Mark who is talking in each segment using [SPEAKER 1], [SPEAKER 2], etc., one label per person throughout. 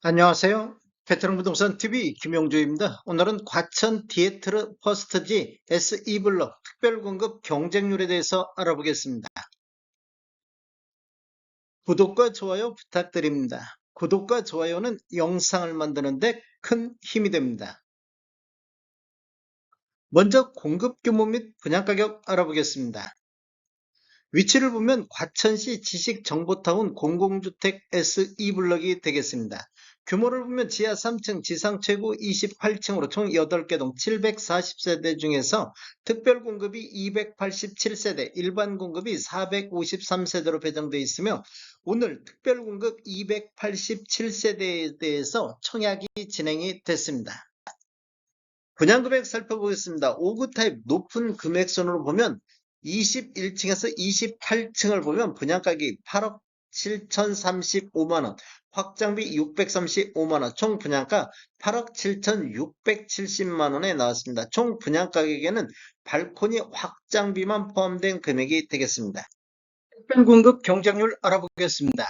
[SPEAKER 1] 안녕하세요. 베테랑 부동산 TV 김용주입니다. 오늘은 과천 디에트르 퍼스트지 SE블록 특별공급 경쟁률에 대해서 알아보겠습니다. 구독과 좋아요 부탁드립니다. 구독과 좋아요는 영상을 만드는데 큰 힘이 됩니다. 먼저 공급 규모 및 분양가격 알아보겠습니다. 위치를 보면 과천시 지식정보타운 공공주택 SE블럭이 되겠습니다. 규모를 보면 지하 3층, 지상 최고 28층으로 총 8개 동 740세대 중에서 특별 공급이 287세대, 일반 공급이 453세대로 배정되어 있으며 오늘 특별 공급 287세대에 대해서 청약이 진행이 됐습니다. 분양금액 살펴보겠습니다. 5구 타입 높은 금액선으로 보면 21층에서 28층을 보면 분양가격이 8억 7,035만원, 확장비 635만원, 총 분양가 8억 7,670만원에 나왔습니다. 총 분양가격에는 발코니 확장비만 포함된 금액이 되겠습니다. 특별 공급 경쟁률 알아보겠습니다.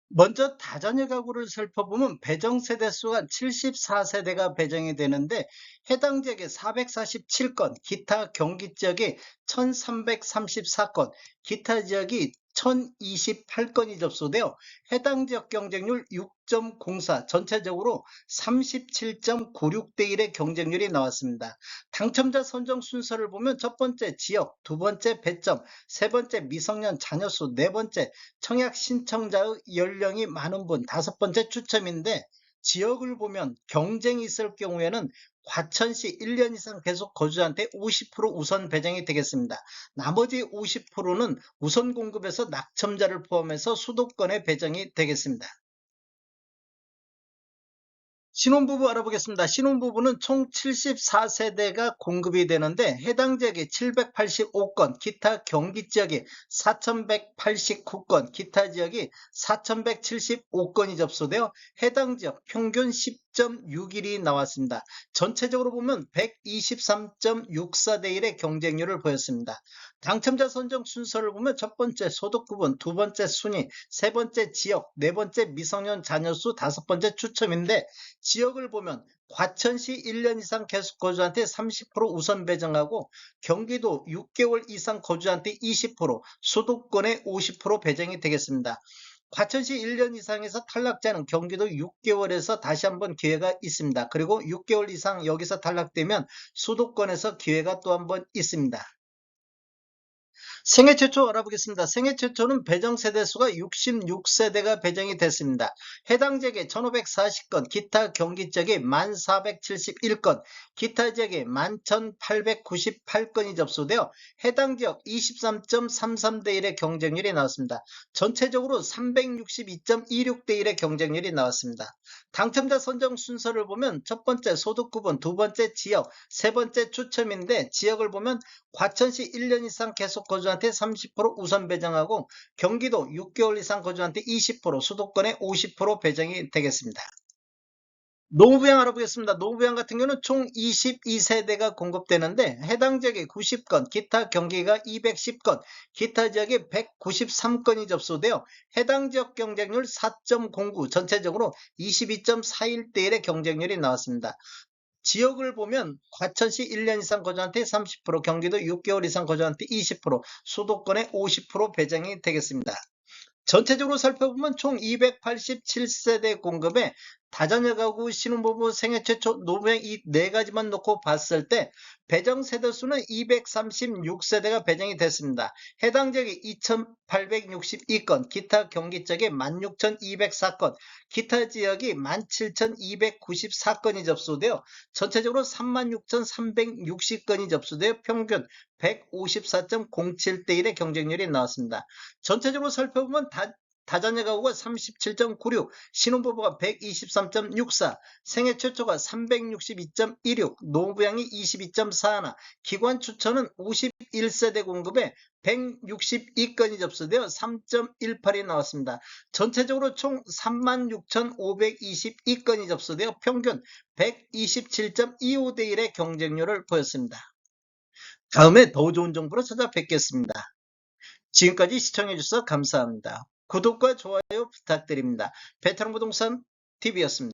[SPEAKER 1] 먼저 다자녀 가구를 살펴보면 배정 세대수가 74세대가 배정이 되는데 해당 지역에 447건, 기타 경기 지역에 1334건, 기타 지역이 1028건이 접수되어 해당 지역 경쟁률 6.04, 전체적으로 37.96대 1의 경쟁률이 나왔습니다. 당첨자 선정 순서를 보면 첫 번째 지역, 두 번째 배점, 세 번째 미성년 자녀수, 네 번째 청약 신청자의 연령이 많은 분, 다섯 번째 추첨인데 지역을 보면 경쟁이 있을 경우에는 과천시 1년 이상 계속 거주자한테 50% 우선 배정이 되겠습니다. 나머지 50%는 우선 공급에서 낙첨자를 포함해서 수도권에 배정이 되겠습니다. 신혼부부 알아보겠습니다. 신혼부부는 총 74세대가 공급이 되는데 해당 지역에 785건, 기타 경기 지역에 4189건, 기타 지역이 4175건이 접수되어 해당 지역 평균 10.61이 나왔습니다. 전체적으로 보면 123.64대 1의 경쟁률을 보였습니다. 당첨자 선정 순서를 보면 첫 번째 소득 구분, 두 번째 순위, 세 번째 지역, 네 번째 미성년 자녀수, 다섯 번째 추첨인데 지역을 보면 과천시 1년 이상 계속 거주한테 30% 우선 배정하고 경기도 6개월 이상 거주한테 20%, 수도권에 50% 배정이 되겠습니다. 과천시 1년 이상에서 탈락자는 경기도 6개월에서 다시 한번 기회가 있습니다. 그리고 6개월 이상 여기서 탈락되면 수도권에서 기회가 또 한번 있습니다. 생애 최초 알아보겠습니다. 생애 최초는 배정 세대수가 66세대가 배정이 됐습니다. 해당 지역에 1540건, 기타 경기 지역에 1471건, 기타 지역에 11,898건이 접수되어 해당 지역 23.33대 1의 경쟁률이 나왔습니다. 전체적으로 362.26대 1의 경쟁률이 나왔습니다. 당첨자 선정 순서를 보면 첫 번째 소득 구분, 두 번째 지역, 세 번째 추첨인데 지역을 보면 과천시 1년 이상 계속 거주한테 30% 우선 배정하고 경기도 6개월 이상 거주한테 20%, 수도권에 50% 배정이 되겠습니다. 노후부양 알아보겠습니다. 노후부양 같은 경우는 총 22세대가 공급되는데 해당 지역에 90건, 기타 경기가 210건, 기타 지역에 193건이 접수되어 해당 지역 경쟁률 4.09, 전체적으로 22.41대 1의 경쟁률이 나왔습니다. 지역을 보면 과천시 1년 이상 거주한테 30%, 경기도 6개월 이상 거주한테 20%, 수도권에 50% 배정이 되겠습니다. 전체적으로 살펴보면 총 287세대 공급에 다자녀 가구, 신혼부부, 생애 최초, 노부양 이 네 가지만 놓고 봤을 때 배정 세대 수는 236세대가 배정이 됐습니다. 해당 지역이 2,862건, 기타 경기 지역에 16,204건, 기타 지역이 17,294건이 접수되어 전체적으로 36,360건이 접수되어 평균 154.07대 1의 경쟁률이 나왔습니다. 전체적으로 살펴보면 다자녀 가구가 37.96, 신혼부부가 123.64, 생애 최초가 362.16, 노부양이 22.41, 기관 추천은 51세대 공급에 162건이 접수되어 3.18이 나왔습니다. 전체적으로 총 36,522건이 접수되어 평균 127.25대 1의 경쟁률을 보였습니다. 다음에 더 좋은 정보로 찾아뵙겠습니다. 지금까지 시청해주셔서 감사합니다. 구독과 좋아요 부탁드립니다. 베테랑 부동산 TV였습니다.